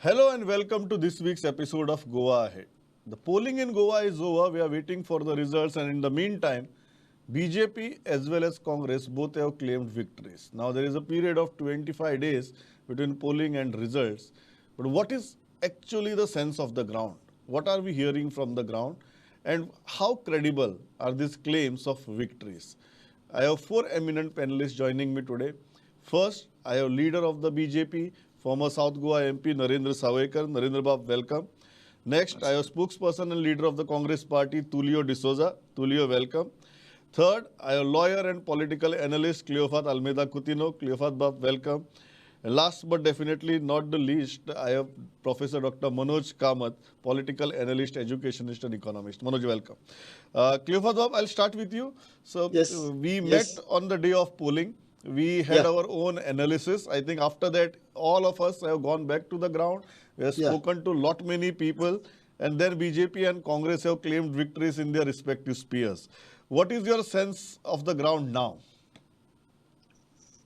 Hello and welcome to this week's episode of Goa Ahead. The polling in Goa is over. We are waiting for the results, and in the meantime, BJP as well as Congress both have claimed victories. Now there is a period of 25 days between polling and results. But what is actually the sense of the ground? What are we hearing from the ground? And how credible are these claims of victories? I have four eminent panelists joining me today. First, I have leader of the BJP, former South Goa MP Narendra Savekar. Narendra Bab, welcome. Next, I have spokesperson and leader of the Congress party, Tulio D'Souza. Tulio, welcome. Third, I have lawyer and political analyst, Cleofat Almeida Coutinho. Cleofat Bab, welcome. And last but definitely not the least, I have Professor Dr. Manoj Kamath, political analyst, educationist and economist. Manoj, welcome. Cleofat Bab, I'll start with you. So Yes, we met yes, on the day of polling. We had yeah, our own analysis. I think after that, all of us have gone back to the ground. We have yeah. spoken to lot many people. And then BJP and Congress have claimed victories in their respective spheres. What is your sense of the ground now?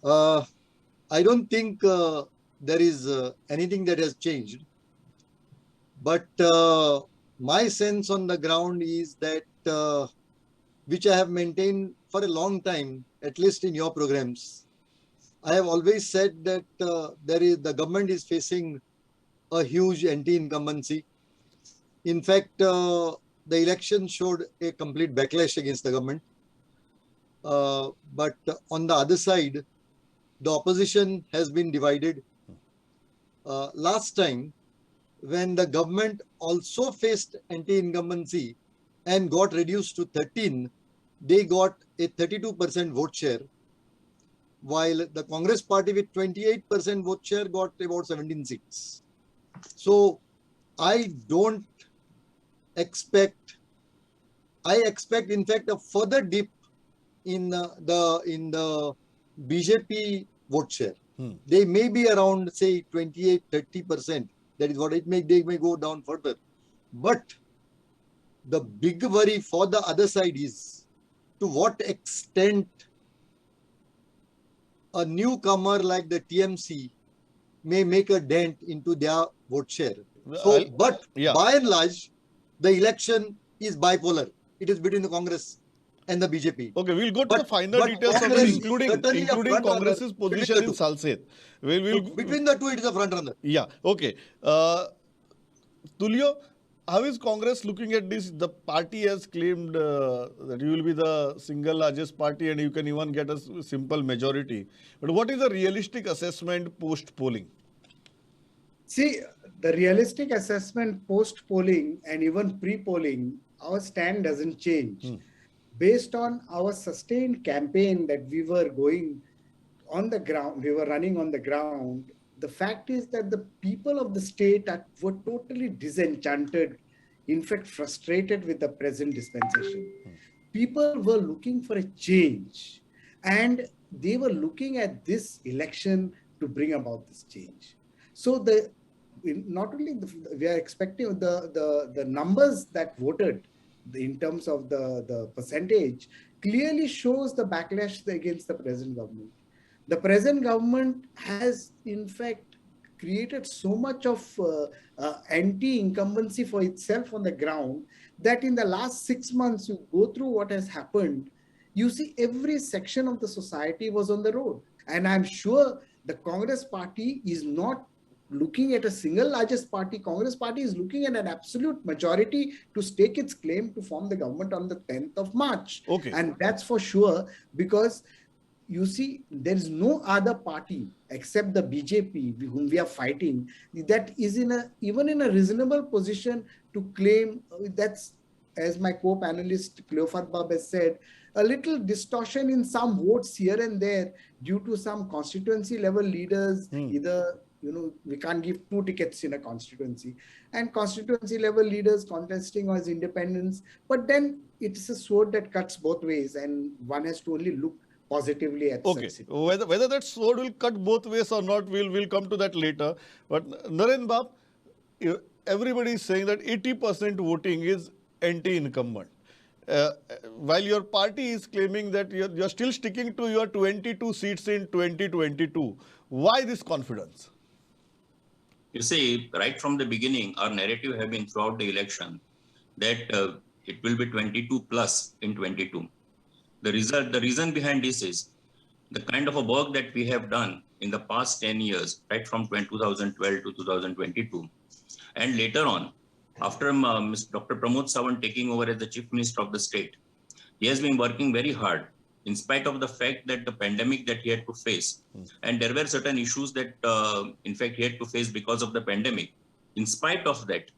Uh, I don't think there is anything that has changed, but my sense on the ground is that which I have maintained for a long time, at least in your programs. I have always said that the government is facing a huge anti-incumbency. In fact, the election showed a complete backlash against the government. But on the other side, the opposition has been divided. Last time, when the government also faced anti-incumbency and got reduced to 13, they got a 32% vote share, while the Congress party with 28% vote share got about 17 seats. So I don't expect, I expect in fact a further dip in the BJP vote share. They may be around say 28-30%. That is what they may go down further. But the big worry for the other side is to what extent a newcomer like the TMC may make a dent into their vote share. So, but by and large, the election is bipolar. It is between the Congress and the BJP. Okay, we'll go to the finer details of it, including Congress's position in Salsette. Between the two, it is a front runner. Yeah, okay. Tulio, how is Congress looking at this? The party has claimed that you will be the single largest party and you can even get a simple majority. But what is the realistic assessment post-polling? See, the realistic assessment post-polling and even pre-polling, our stand doesn't change. Based on our sustained campaign that we were going on the ground, we were running on the ground, the fact is that the people of the state were totally disenchanted, in fact, frustrated with the present dispensation. People were looking for a change, and they were looking at this election to bring about this change. So not only we are expecting the numbers that voted in terms of the percentage clearly shows the backlash against the present government. The present government has, in fact, created so much of anti-incumbency for itself on the ground that in the last 6 months, you go through what has happened, you see every section of the society was on the road. And I'm sure the Congress party is not looking at a single largest party. Congress party is looking at an absolute majority to stake its claim to form the government on the 10th of March. Okay. And that's for sure, because you see, there is no other party except the BJP, whom we are fighting, that is even in a reasonable position to claim. That's, as my co-panelist Cleofat Bab has said, a little distortion in some votes here and there due to some constituency level leaders, either we can't give 2 tickets in a constituency, and constituency level leaders contesting as independents. But then it's a sword that cuts both ways, and one has to only look positively at okay. Whether that sword will cut both ways or not, we'll come to that later. But Narendra Bab, everybody is saying that 80% voting is anti-incumbent. While your party is claiming that you're still sticking to your 22 seats in 2022. Why this confidence? You see, right from the beginning, our narrative have been throughout the election that it will be 22 plus in 22. The reason behind this is the kind of a work that we have done in the past 10 years, right from 2012 to 2022. And later on, after Dr. Pramod Sawant taking over as the Chief Minister of the state, he has been working very hard in spite of the fact that the pandemic that he had to face. And there were certain issues that, in fact, he had to face because of the pandemic. In spite of that,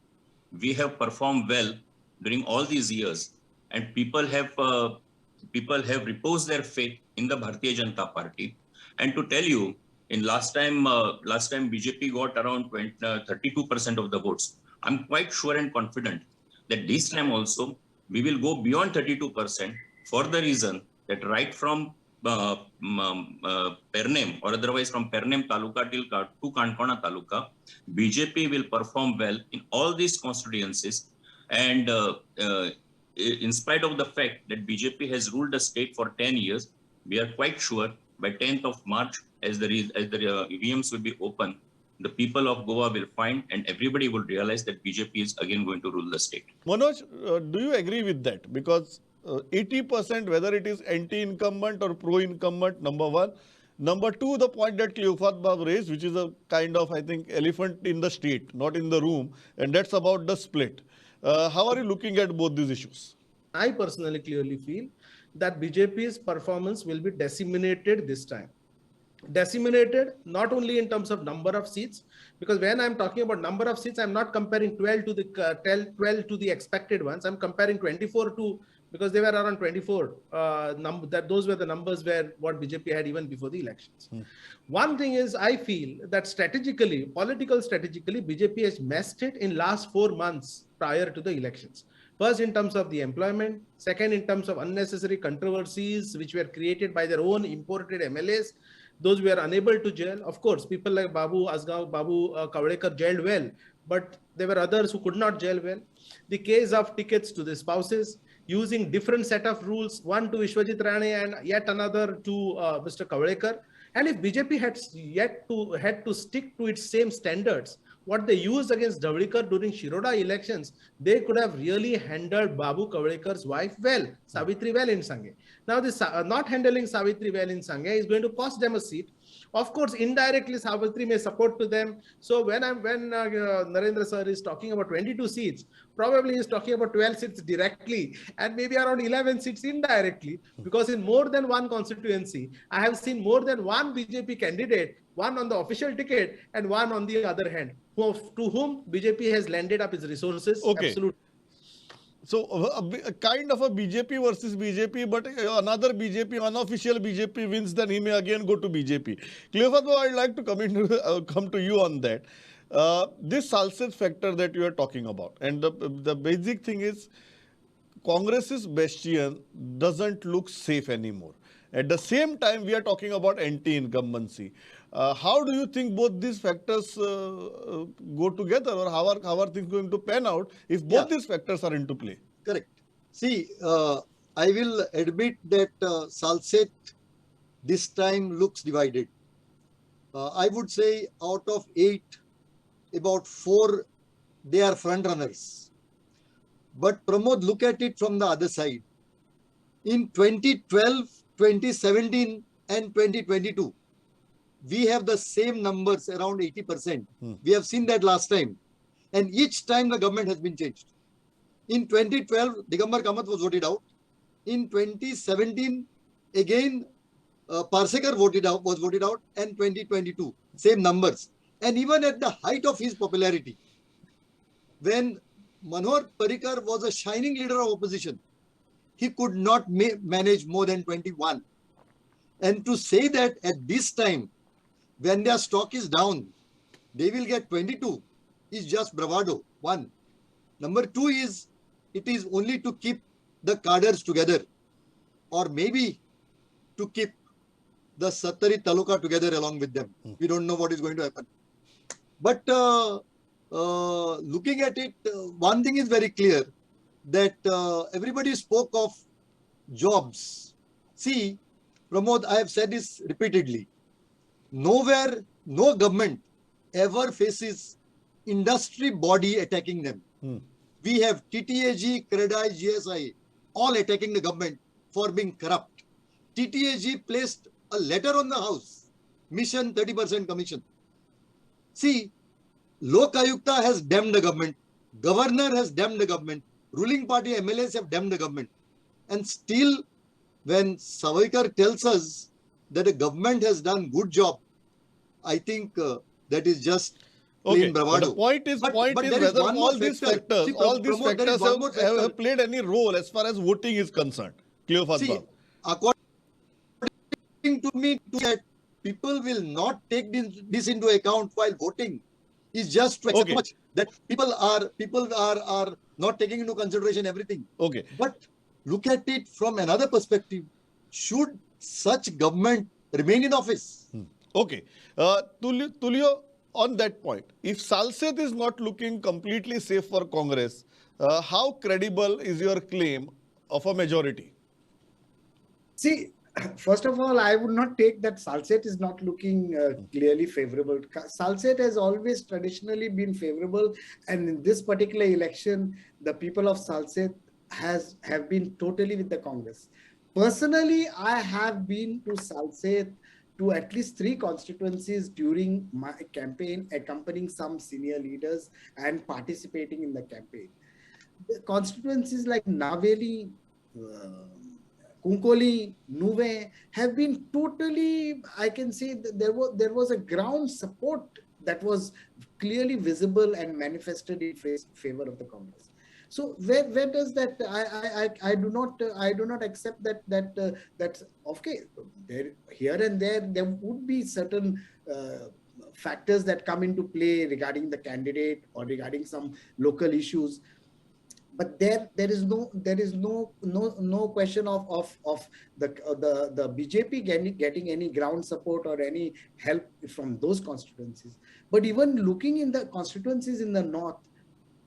we have performed well during all these years, and people have reposed their faith in the Bharatiya Janata Party. And to tell you, in last time BJP got around 32% of the votes. I'm quite sure and confident that this time also we will go beyond 32% for the reason that right from Pernem or otherwise from Pernem Taluka to Konkani Taluka, BJP will perform well in all these constituencies. And in spite of the fact that BJP has ruled the state for 10 years, we are quite sure by 10th of March, as the EVMs will be open, the people of Goa will find and everybody will realize that BJP is again going to rule the state. Manoj, do you agree with that? Because 80%, whether it is anti-incumbent or pro-incumbent, number one. Number two, the point that Cleophas Bab raised, which is a kind of, I think, elephant in the street, not in the room, and that's about the split. How are you looking at both these issues? I personally clearly feel that BJP's performance will be disseminated this time. Disseminated not only in terms of number of seats, because when I'm talking about number of seats, I'm not comparing 12 to the expected ones. I'm comparing 24 to, because they were around 24. Those were the numbers where what BJP had even before the elections. One thing is, I feel that strategically, BJP has messed it in last 4 months prior to the elections. First, in terms of the employment. Second, in terms of unnecessary controversies which were created by their own imported MLAs. Those were unable to jail. Of course, people like Babu Asgaon, Babu Kavadekar jailed well, but there were others who could not jail well. The case of tickets to the spouses, using different set of rules, one to Vishwajit Rane and yet another to Mr. Kavadekar. And if BJP had to stick to its same standards, what they used against Javadekar during Shiroda elections, they could have really handled Babu Kavadekkar's wife well, Savitri well in Sangay. Now, this not handling Savitri well in Sangay is going to cost them a seat. Of course, indirectly, Savitri may support to them. So when Narendra sir is talking about 22 seats, probably he's talking about 12 seats directly and maybe around 11 seats indirectly, because in more than one constituency, I have seen more than one BJP candidate, one on the official ticket and one on the other hand, to whom BJP has landed up its resources. Okay. Absolutely. So, a kind of a BJP versus BJP, but another BJP, unofficial BJP wins, then he may again go to BJP. Cleophas, I'd like to come to you on that. This Salsette factor that you are talking about, and the basic thing is, Congress's bastion doesn't look safe anymore. At the same time, we are talking about anti-incumbency. How do you think both these factors go together, or how are things going to pan out if both these factors are into play? Correct. See, I will admit that Salsette this time looks divided. I would say out of 8, about 4, they are front runners. But Pramod, look at it from the other side. In 2012, 2017 and 2022, we have the same numbers, around 80%. We have seen that last time. And each time the government has been changed. In 2012, Digambar Kamath was voted out. In 2017, again, Parsekar was voted out. And 2022, same numbers. And even at the height of his popularity, when Manohar Parrikar was a shining leader of opposition, he could not manage more than 21. And to say that at this time, when their stock is down, they will get 22 is just bravado, one. Number two is, it is only to keep the cadres together, or maybe to keep the Sattari Taluka together along with them. We don't know what is going to happen. But looking at it, one thing is very clear, that everybody spoke of jobs. See, Pramod, I have said this repeatedly. Nowhere, no government ever faces industry body attacking them. We have TTAG, CREDAI, GSI, all attacking the government for being corrupt. TTAG placed a letter on the house, mission 30% commission. See, Lok Ayukta has damned the government, governor has damned the government, ruling party MLAs have damned the government. And still, when Savaikar tells us that the government has done good job, I think that is just plain bravado. The point is, but whether there is all these factors, have played any role as far as voting is concerned. See, according to me, people will not take this into account while voting. Is just to accept much that people are not taking into consideration everything. But look at it from another perspective. Should such government remain in office? Tulio, on that point, if Salset is not looking completely safe for Congress, how credible is your claim of a majority? See, first of all, I would not take that Salset is not looking clearly favorable. Salset has always traditionally been favorable, and in this particular election, the people of Salset have been totally with the Congress. Personally, I have been to Salset to at least 3 constituencies during my campaign, accompanying some senior leaders and participating in the campaign. The constituencies like Naveli, Konkani, Nuve have been totally, I can say that there was a ground support that was clearly visible and manifested in favor of the Congress. So where does that I do not accept that okay, here and there would be certain factors that come into play regarding the candidate or regarding some local issues. But there is no question of the BJP getting any ground support or any help from those constituencies. But even looking in the constituencies in the north,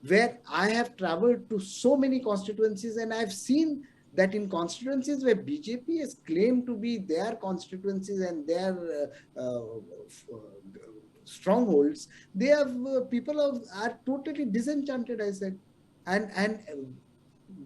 where I have traveled to so many constituencies, and I've seen that in constituencies where BJP has claimed to be their constituencies and their strongholds, they have people are totally disenchanted, I said. And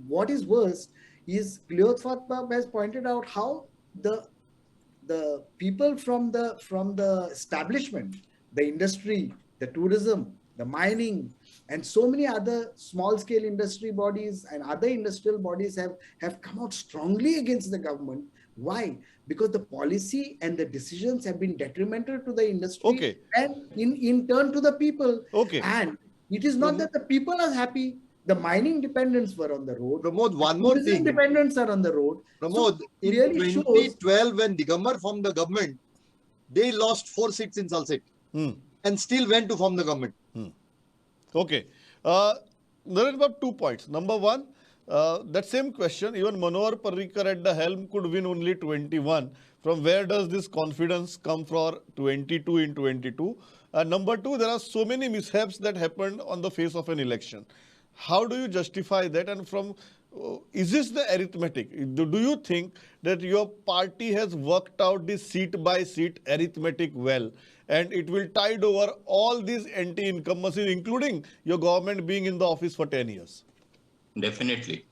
what is worse is Cleophas has pointed out how the people from the establishment, the industry, the tourism, the mining, and so many other small-scale industry bodies and other industrial bodies have come out strongly against the government. Why? Because the policy and the decisions have been detrimental to the industry and in turn to the people. And it is not that the people are happy. The mining dependents were on the road. Pramod, one more thing. Dependents are on the road. Pramod, so in really 2012, when Digambar formed the government, they lost 4 seats in Salset and still went to form the government. There are about 2 points. Number one, that same question, even Manohar Parrikar at the helm could win only 21. From where does this confidence come for 22 in 22? Number two, there are so many mishaps that happened on the face of an election. How do you justify that? And from is this the arithmetic? Do you think that your party has worked out this seat by seat arithmetic well, and it will tide over all these anti-incumbencies, including your government being in the office for 10 years? Definitely.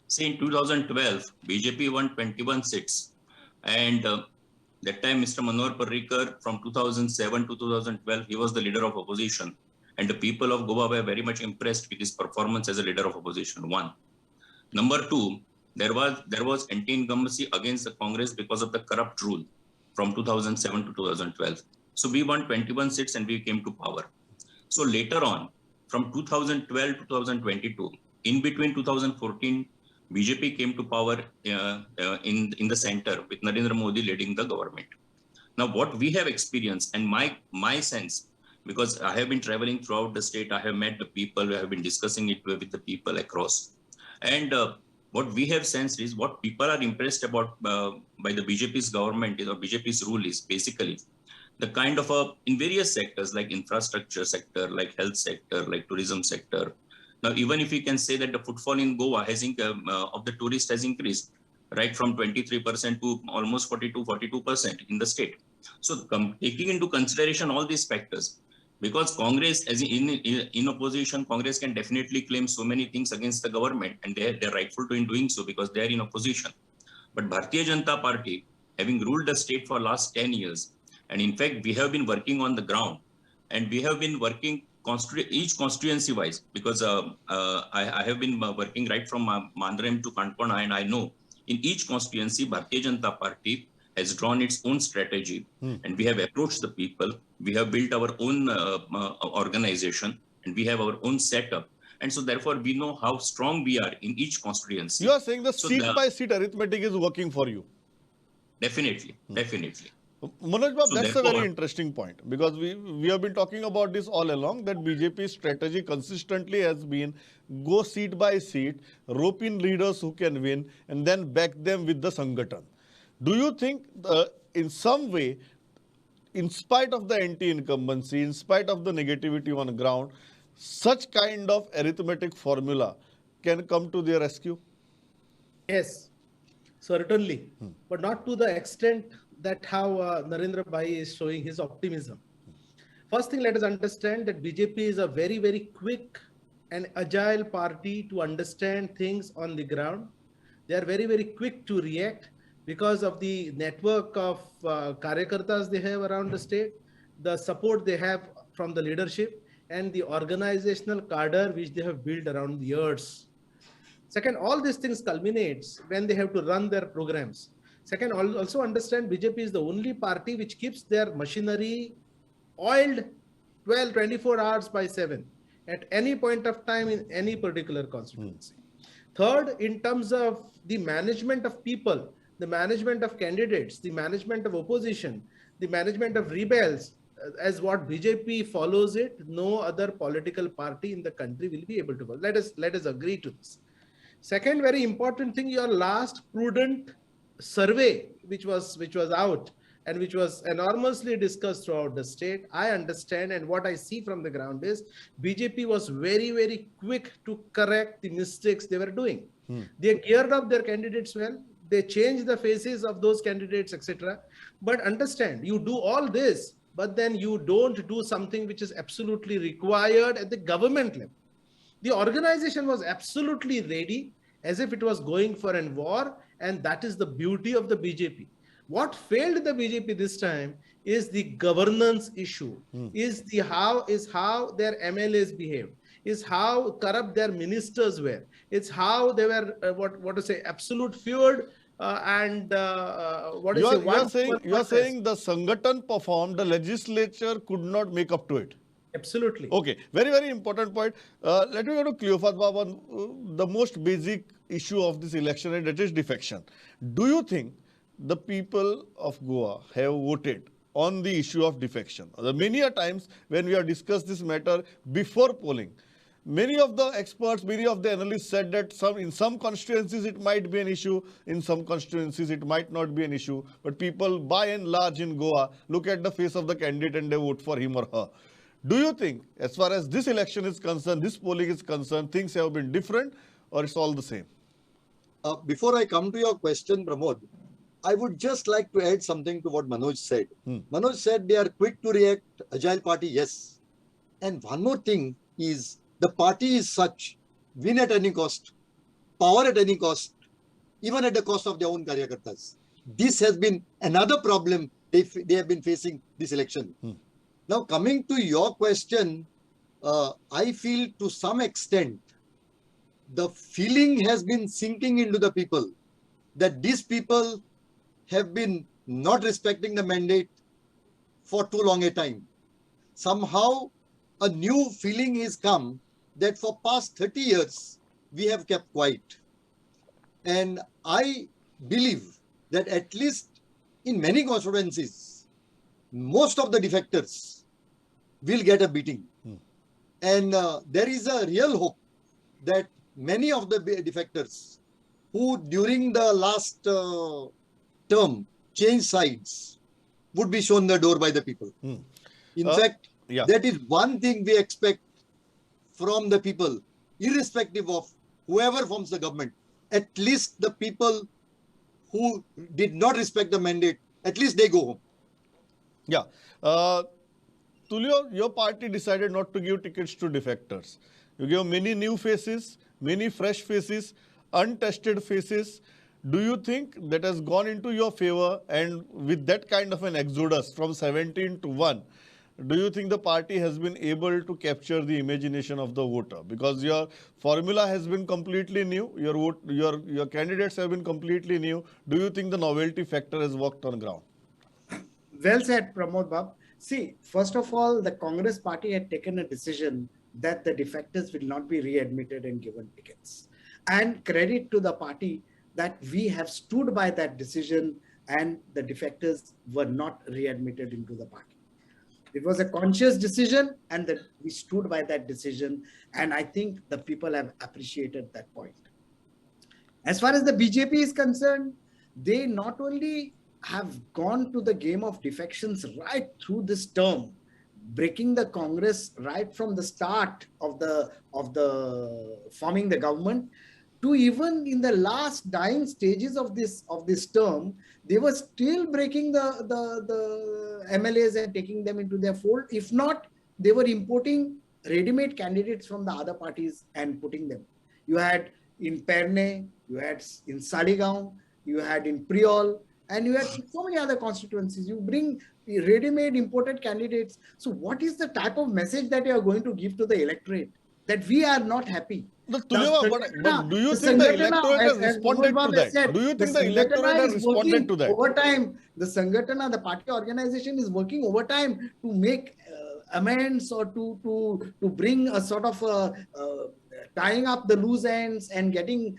See, in 2012, BJP won 21 seats. And that time, Mr. Manohar Parrikar, from 2007 to 2012, he was the leader of opposition. And the people of Goa were very much impressed with his performance as a leader of opposition. 1. Number 2, there was anti-incumbency against the Congress because of the corrupt rule from 2007 to 2012. So we won 21 seats and we came to power. So later on, from 2012 to 2022, in between 2014, BJP came to power in the center with Narendra Modi leading the government. Now, what we have experienced, and my sense, because I have been traveling throughout the state, I have met the people, I have been discussing it with the people across. And what we have sensed is what people are impressed about by the BJP's government or BJP's rule is basically the kind of in various sectors like infrastructure sector, like health sector, like tourism sector. Now, even if we can say that the footfall in Goa of the tourists has increased, right, from 23% to almost 42% in the state. So taking into consideration all these factors, Because Congress, as in opposition, Congress can definitely claim so many things against the government, and they're rightful to in doing so because they're in opposition. But Bharatiya Janata Party, having ruled the state for last 10 years, and in fact, we have been working on the ground, and we have been working each constituency wise, because I have been working right from Mandrem to Kankana, and I know in each constituency, Bharatiya Janata Party has drawn its own strategy, and we have approached the people. We have built our own organization, and we have our own setup. And so therefore, we know how strong we are in each constituency. You are saying the So seat by seat arithmetic is working for you. Definitely. Manoj Bab, So that's a very therefore- interesting point, because we have been talking about this all along, that BJP's strategy consistently has been go seat by seat, rope in leaders who can win, and then back them with the Sangathan. Do you think in some way, in spite of the anti-incumbency, in spite of the negativity on the ground, such kind of arithmetic formula can come to their rescue? Yes, certainly, but not to the extent that how Narendra Bhai is showing his optimism. First thing, let us understand that BJP is a very, very quick and agile party to understand things on the ground. They are very, very quick to react because of the network of karyakartas they have around the state, the support they have from the leadership, and the organizational cadre which they have built around the years. Second, all these things culminates when they have to run their programs. Second, also understand BJP is the only party which keeps their machinery oiled 12, 24 hours by 7 at any point of time in any particular constituency. Third, in terms of the management of people, the management of candidates, the management of opposition, the management of rebels, as what BJP follows it, no other political party in the country will be able to follow. Let us agree to this. Second, very important thing, your last Prudent survey, which was out and which was enormously discussed throughout the state, I understand, and what I see from the ground is BJP was very, very quick to correct the mistakes they were doing. They geared up their candidates well. They changed the faces of those candidates, etc. But understand, you do all this, but then you don't do something which is absolutely required at the government level. The organization was absolutely ready, as if it was going for a war, and that is the beauty of the BJP. What failed the BJP this time is the governance issue, is how their MLAs behaved, is how corrupt their ministers were, it's how they were absolute feared You are saying the Sangathan performed, the legislature could not make up to it. Absolutely. Okay, very, very important point. Let me go to Cleophas Bab on the most basic issue of this election, and that is defection. Do you think the people of Goa have voted on the issue of defection? Many a times when we have discussed this matter before polling, many of the experts, many of the analysts said that in some constituencies it might be an issue, in some constituencies it might not be an issue, but people by and large in Goa look at the face of the candidate and they vote for him or her. Do you think, as far as this election is concerned, this polling is concerned, things have been different, or it's all the same? Before I come to your question, Pramod, I would just like to add something to what Manoj said. Manoj said they are quick to react, agile party, yes. And one more thing is, the party is such, win at any cost, power at any cost, even at the cost of their own karyakartas. This has been another problem they have been facing this election. Now, coming to your question, I feel to some extent, the feeling has been sinking into the people that these people have been not respecting the mandate for too long a time. Somehow, a new feeling has come that for past 30 years, we have kept quiet. And I believe that at least in many constituencies, most of the defectors will get a beating. And there is a real hope that many of the defectors who during the last term changed sides would be shown the door by the people. In fact, that is one thing we expect from the people, irrespective of whoever forms the government. At least the people who did not respect the mandate, at least they go home. Yeah. Tulio, your party decided not to give tickets to defectors. You gave many new faces, many fresh faces, untested faces. Do you think that has gone into your favor? And with that kind of an exodus from 17 to 1, do you think the party has been able to capture the imagination of the voter? Because your formula has been completely new, your candidates have been completely new. Do you think the novelty factor has worked on ground? Well said, Pramod Bab. See, first of all, the Congress party had taken a decision that the defectors will not be readmitted and given tickets. And credit to the party that we have stood by that decision and the defectors were not readmitted into the party. It was a conscious decision and that we stood by that decision. And I think the people have appreciated that point. As far as the BJP is concerned, they not only have gone to the game of defections right through this term, breaking the Congress right from the start of the forming the government, to even in the last dying stages of this term, they were still breaking the MLAs and taking them into their fold. If not, they were importing ready-made candidates from the other parties and putting them. You had in Perne, you had in Saligaon, you had in Priol, and you had so many other constituencies. You bring ready-made imported candidates. So what is the type of message that you are going to give to the electorate? That we are not happy. But do you think the electorate has responded to that? Do you think the electorate has responded to that? Over time, the Sangatana, the party organization is working overtime to make amends or to bring a sort of tying up the loose ends and getting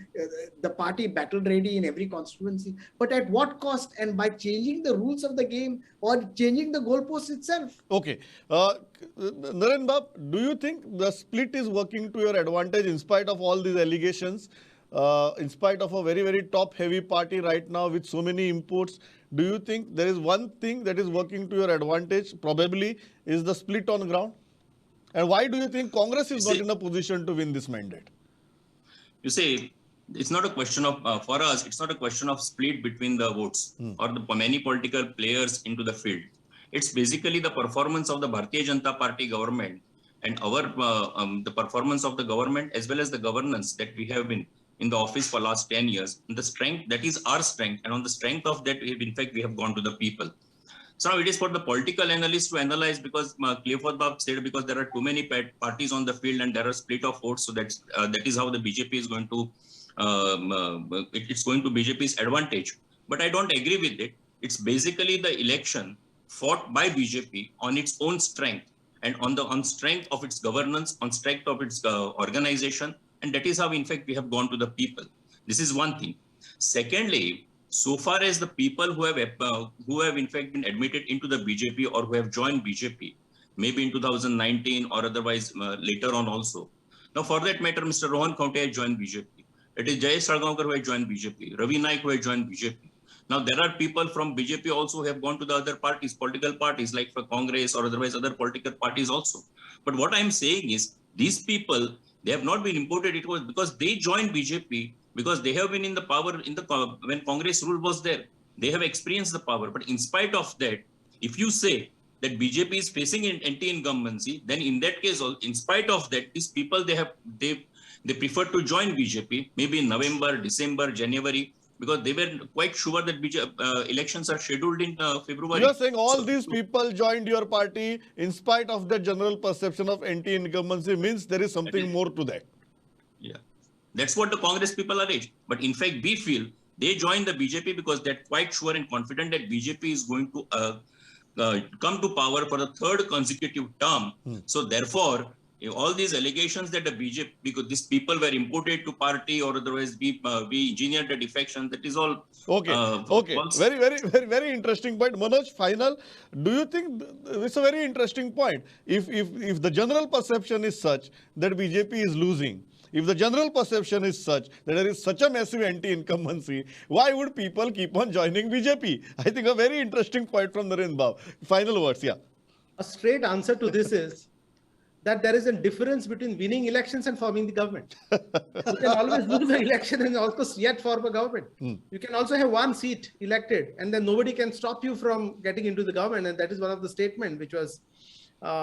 the party battle ready in every constituency. But at what cost? And by changing the rules of the game or changing the goalposts itself. Okay. Naren Bab, do you think the split is working to your advantage in spite of all these allegations? In spite of a very, very top-heavy party right now with so many imports, do you think there is one thing that is working to your advantage, probably, is the split on ground? And why do you think Congress is not in a position to win this mandate? You see, it's not a question of, for us, it's not a question of split between the votes or the many political players into the field. It's basically the performance of the Bharatiya Janata Party government and our the performance of the government as well as the governance that we have been in the office for last 10 years. And the strength, that is our strength. And on the strength of that, in fact, we have gone to the people. So now it is for the political analysts to analyze, because Clifford Bab said, because there are too many parties on the field and there are split of votes. So that is how the BJP is going to, it's going to BJP's advantage. But I don't agree with it. It's basically the election fought by BJP on its own strength and on strength of its governance, on strength of its organization. And that is how, in fact, we have gone to the people. This is one thing. Secondly, so far as the people who have in fact been admitted into the BJP or who have joined BJP, maybe in 2019 or otherwise later on also. Now, for that matter, Mr. Rohan Khaunte has joined BJP. It is Jayesh Sargaonkar who has joined BJP, Ravi Naik who has joined BJP. Now, there are people from BJP also who have gone to the other parties, political parties like for Congress or otherwise other political parties also. But what I'm saying is, these people, they have not been imported. It was because they joined BJP, because they have been in the power when Congress rule was there. They have experienced the power. But in spite of that, if you say that BJP is facing an anti-incumbency, then in that case, in spite of that, these people, they prefer to join BJP, maybe in November, December, January, because they were quite sure that elections are scheduled in February. You are saying all these people joined your party in spite of the general perception of anti-incumbency, means there is something more to that. Yeah. That's what the Congress people allege. But in fact, we feel they joined the BJP because they're quite sure and confident that BJP is going to come to power for the third consecutive term. So therefore, all these allegations that the BJP, because these people were imported to party or otherwise we engineered the defection, that is all. Okay. False. Very interesting point. Manoj, final. Do you think it's a very interesting point? If the general perception is such that BJP is losing, if the general perception is such that there is such a massive anti-incumbency, why would people keep on joining BJP? I think a very interesting point from Naren Bab. Final words, yeah. A straight answer to this is that there is a difference between winning elections and forming the government. You can always lose an election and also yet form a government. You can also have one seat elected and then nobody can stop you from getting into the government. And that is one of the statements which was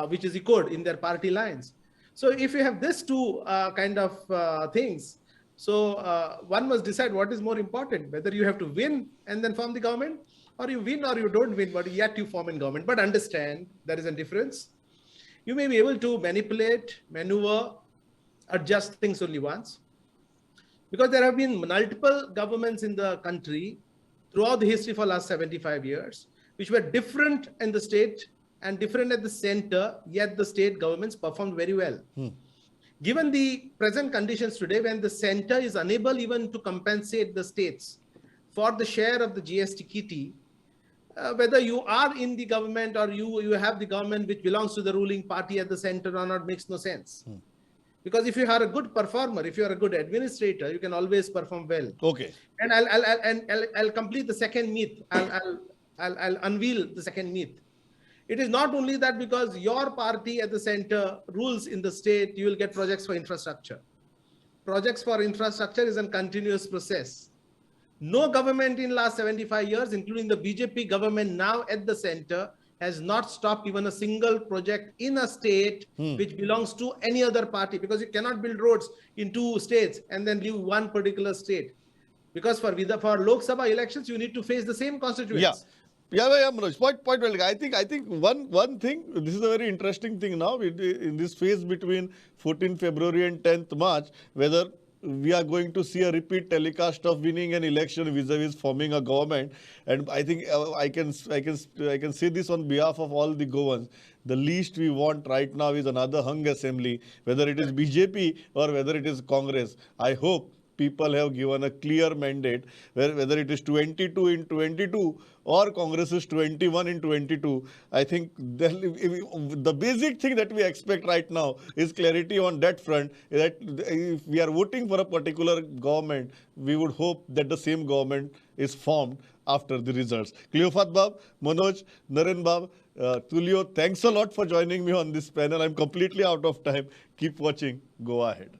which is echoed in their party lines. So if you have these two kind of things, so one must decide what is more important, whether you have to win and then form the government, or you win or you don't win, but yet you form a government. But understand there is a difference. You may be able to manipulate, maneuver, adjust things only once. Because there have been multiple governments in the country throughout the history for last 75 years, which were different in the state and different at the center, yet the state governments performed very well. Given the present conditions today, when the center is unable even to compensate the states for the share of the GST kitty, whether you are in the government or you have the government which belongs to the ruling party at the center or not makes no sense. Because if you are a good performer, if you are a good administrator, you can always perform well. Okay. And I'll complete the second myth. I'll unveil the second myth. It is not only that because your party at the center rules in the state, you will get projects for infrastructure. Projects for infrastructure is a continuous process. No government in last 75 years, including the BJP government now at the center, has not stopped even a single project in a state which belongs to any other party, because you cannot build roads in two states and then leave one particular state. Because for Lok Sabha elections, you need to face the same constituents. Yeah, Manoj. Point well. I think one thing, this is a very interesting thing now in this phase between 14th February and 10th March, whether we are going to see a repeat telecast of winning an election vis-a-vis forming a government. And I think I can say this on behalf of all the Goans. The least we want right now is another hung assembly, whether it is BJP or whether it is Congress. I hope people have given a clear mandate, whether it is 22 in 22 or Congress is 21 in 22. I think the basic thing that we expect right now is clarity on that front, that if we are voting for a particular government, we would hope that the same government is formed after the results. Cleofat Bab, Manoj, Naren Bab, Tulio, thanks a lot for joining me on this panel. I'm completely out of time. Keep watching Goa Ahead.